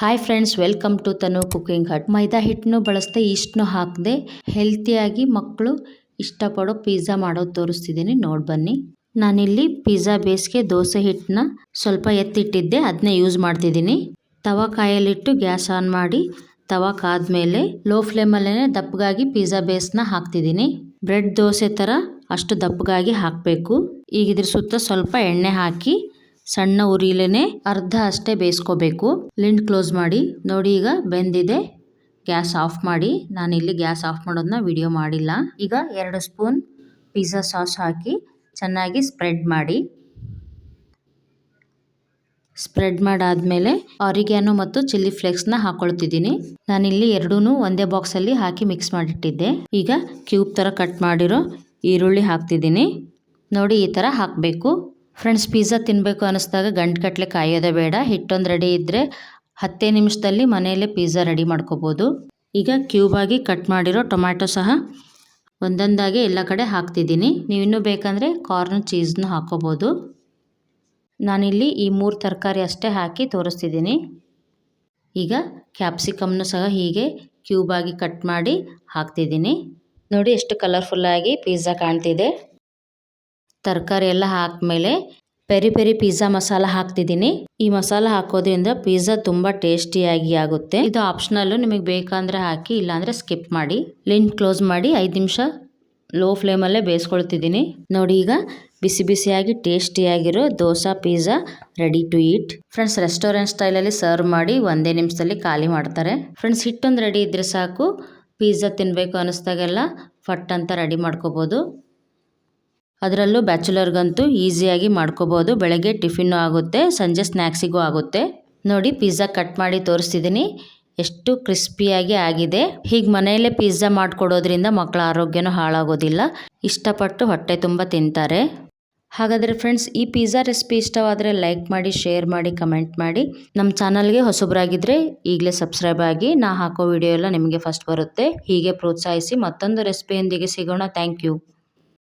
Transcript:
Hi friends, welcome to Tanu cooking hut. Maida ಹಿಟ್ಟನ್ನು ಬಳಸದೆ ಈಸ್ಟ್ನು ಹಾಕದೆ ಹೆಲ್ತಿಯಾಗಿ ಮಕ್ಕಳು ಇಷ್ಟಪಡೋ ಪಿಜ್ಜಾ ಮಾಡೋದು ತೋರಿಸ್ತಿದ್ದೀನಿ, ನೋಡಿ ಬನ್ನಿ. ನಾನಿಲ್ಲಿ ಪಿಜ್ಜಾ ಬೇಸ್ಗೆ ದೋಸೆ ಹಿಟ್ಟನ್ನ ಸ್ವಲ್ಪ ಎತ್ತಿಟ್ಟಿದ್ದೆ, ಅದನ್ನೇ ಯೂಸ್ ಮಾಡ್ತಿದ್ದೀನಿ. ತವಾ ಕಾಯಲಿಟ್ಟು ಗ್ಯಾಸ್ ಆನ್ ಮಾಡಿ ತವಾ ಕಾದ್ಮೇಲೆ ಲೋ ಫ್ಲೇಮಲ್ಲೇ ದಪ್ಪಗಾಗಿ ಪಿಜ್ಜಾ ಬೇಸ್ನ ಹಾಕ್ತಿದ್ದೀನಿ. ಬ್ರೆಡ್ ದೋಸೆ ಥರ ಅಷ್ಟು ದಪ್ಪಗಾಗಿ ಹಾಕಬೇಕು. ಈಗ ಇದ್ರ ಸುತ್ತ ಸ್ವಲ್ಪ ಎಣ್ಣೆ ಹಾಕಿ ಸಣ್ಣ ಉರಿಲೇನೆ ಅರ್ಧ ಅಷ್ಟೇ ಬೇಯಿಸ್ಕೋಬೇಕು. ಲಿಡ್ ಕ್ಲೋಸ್ ಮಾಡಿ ನೋಡಿ, ಈಗ ಬೆಂದಿದೆ. ಗ್ಯಾಸ್ ಆಫ್ ಮಾಡಿ. ನಾನಿಲ್ಲಿ ಗ್ಯಾಸ್ ಆಫ್ ಮಾಡೋದನ್ನ ವಿಡಿಯೋ ಮಾಡಿಲ್ಲ. ಈಗ 2 ಸ್ಪೂನ್ ಪಿಜ್ಜಾ ಸಾಸ್ ಹಾಕಿ ಚೆನ್ನಾಗಿ ಸ್ಪ್ರೆಡ್ ಮಾಡಿ. ಸ್ಪ್ರೆಡ್ ಮಾಡಾದ್ಮೇಲೆ ಆರಿಗ್ಯಾನೋ ಮತ್ತು ಚಿಲ್ಲಿ ಫ್ಲೇಕ್ಸ್ನ ಹಾಕೊಳ್ತಿದ್ದೀನಿ. ನಾನಿಲ್ಲಿ ಎರಡೂ ಒಂದೇ ಬಾಕ್ಸಲ್ಲಿ ಹಾಕಿ ಮಿಕ್ಸ್ ಮಾಡಿಟ್ಟಿದ್ದೆ. ಈಗ ಕ್ಯೂಬ್ ಥರ ಕಟ್ ಮಾಡಿರೋ ಈರುಳ್ಳಿ ಹಾಕ್ತಿದ್ದೀನಿ. ನೋಡಿ, ಈ ಥರ ಹಾಕಬೇಕು. ಫ್ರೆಂಡ್ಸ್, ಪಿಜ್ಜಾ ತಿನ್ನಬೇಕು ಅನ್ನಿಸ್ದಾಗ ಗಂಟುಗಟ್ಟಲೆ ಕಾಯೋದೇ ಬೇಡ. ಹಿಟ್ಟೊಂದು ರೆಡಿ ಇದ್ದರೆ 10 ನಿಮಿಷದಲ್ಲಿ ಮನೆಯಲ್ಲೇ ಪಿಜ್ಜಾ ರೆಡಿ ಮಾಡ್ಕೋಬೋದು. ಈಗ ಕ್ಯೂಬಾಗಿ ಕಟ್ ಮಾಡಿರೋ ಟೊಮ್ಯಾಟೊ ಸಹ ಒಂದೊಂದಾಗಿ ಎಲ್ಲ ಕಡೆ ಹಾಕ್ತಿದ್ದೀನಿ. ನೀವಿನ್ನೂ ಬೇಕಂದರೆ ಕಾರ್ನ್ ಚೀಸ್ನು ಹಾಕ್ಕೋಬೋದು. ನಾನಿಲ್ಲಿ ಈ 3 ತರಕಾರಿ ಅಷ್ಟೇ ಹಾಕಿ ತೋರಿಸ್ತಿದ್ದೀನಿ. ಈಗ ಕ್ಯಾಪ್ಸಿಕಮ್ನು ಸಹ ಹೀಗೆ ಕ್ಯೂಬಾಗಿ ಕಟ್ ಮಾಡಿ ಹಾಕ್ತಿದ್ದೀನಿ. ನೋಡಿ ಎಷ್ಟು ಕಲರ್ಫುಲ್ಲಾಗಿ ಪಿಜ್ಜಾ ಕಾಣ್ತಿದೆ. ತರಕಾರಿ ಎಲ್ಲ ಹಾಕಿದ್ಮೇಲೆ ಪೆರಿ ಪೆರಿ ಪಿಜ್ಜಾ ಮಸಾಲ ಹಾಕ್ತಿದ್ದೀನಿ. ಈ ಮಸಾಲ ಹಾಕೋದ್ರಿಂದ ಪಿಜ್ಜಾ ತುಂಬ ಟೇಸ್ಟಿಯಾಗಿ ಆಗುತ್ತೆ. ಇದು ಆಪ್ಷನಲ್ಲು, ನಿಮಗೆ ಬೇಕಂದರೆ ಹಾಕಿ, ಇಲ್ಲಾಂದರೆ ಸ್ಕಿಪ್ ಮಾಡಿ. ಲಿಡ್ ಕ್ಲೋಸ್ ಮಾಡಿ 5 ನಿಮಿಷ ಲೋ ಫ್ಲೇಮಲ್ಲೇ ಬೇಯಿಸ್ಕೊಳ್ತಿದ್ದೀನಿ. ನೋಡಿ, ಈಗ ಬಿಸಿ ಬಿಸಿಯಾಗಿ ಟೇಸ್ಟಿಯಾಗಿರೋ dosa pizza ready to eat. Friends, restaurant ಸ್ಟೈಲಲ್ಲಿ ಸರ್ವ್ ಮಾಡಿ 1 ನಿಮಿಷದಲ್ಲಿ ಖಾಲಿ ಮಾಡ್ತಾರೆ. ಫ್ರೆಂಡ್ಸ್, ಹಿಟ್ಟೊಂದು ರೆಡಿ ಇದ್ದರೆ ಸಾಕು, ಪಿಜ್ಜಾ ತಿನ್ನಬೇಕು ಅನ್ನಿಸ್ದಾಗೆಲ್ಲ ಫಟ್ ಅಂತ ರೆಡಿ ಮಾಡ್ಕೋಬೋದು. ಅದರಲ್ಲೂ ಬ್ಯಾಚುಲರ್ಗಂತೂ ಈಸಿಯಾಗಿ ಮಾಡ್ಕೋಬೋದು. ಬೆಳಗ್ಗೆ ಟಿಫಿನ್ನು ಆಗುತ್ತೆ, ಸಂಜೆ ಸ್ನ್ಯಾಕ್ಸಿಗೂ ಆಗುತ್ತೆ. ನೋಡಿ, ಪಿಜ್ಜಾ ಕಟ್ ಮಾಡಿ ತೋರಿಸ್ತಿದ್ದೀನಿ. ಎಷ್ಟು ಕ್ರಿಸ್ಪಿಯಾಗಿ ಆಗಿದೆ. ಹೀಗೆ ಮನೆಯಲ್ಲೇ ಪಿಜ್ಜಾ ಮಾಡಿಕೊಡೋದ್ರಿಂದ ಮಕ್ಕಳ ಆರೋಗ್ಯನೂ ಹಾಳಾಗೋದಿಲ್ಲ. ಇಷ್ಟಪಟ್ಟು ಹೊಟ್ಟೆ ತುಂಬ ತಿಂತಾರೆ. ಹಾಗಾದರೆ ಫ್ರೆಂಡ್ಸ್, ಈ ಪಿಜ್ಜಾ ರೆಸಿಪಿ ಇಷ್ಟವಾದರೆ ಲೈಕ್ ಮಾಡಿ, ಶೇರ್ ಮಾಡಿ, ಕಮೆಂಟ್ ಮಾಡಿ. ನಮ್ಮ ಚಾನಲ್ಗೆ ಹೊಸಬರಾಗಿದ್ದರೆ ಈಗಲೇ ಸಬ್ಸ್ಕ್ರೈಬ್ ಆಗಿ. ನಾ ಹಾಕೋ ವಿಡಿಯೋ ಎಲ್ಲ ನಿಮಗೆ ಫಸ್ಟ್ ಬರುತ್ತೆ. ಹೀಗೆ ಪ್ರೋತ್ಸಾಹಿಸಿ. ಮತ್ತೊಂದು ರೆಸಿಪಿಯೊಂದಿಗೆ ಸಿಗೋಣ. Thank you.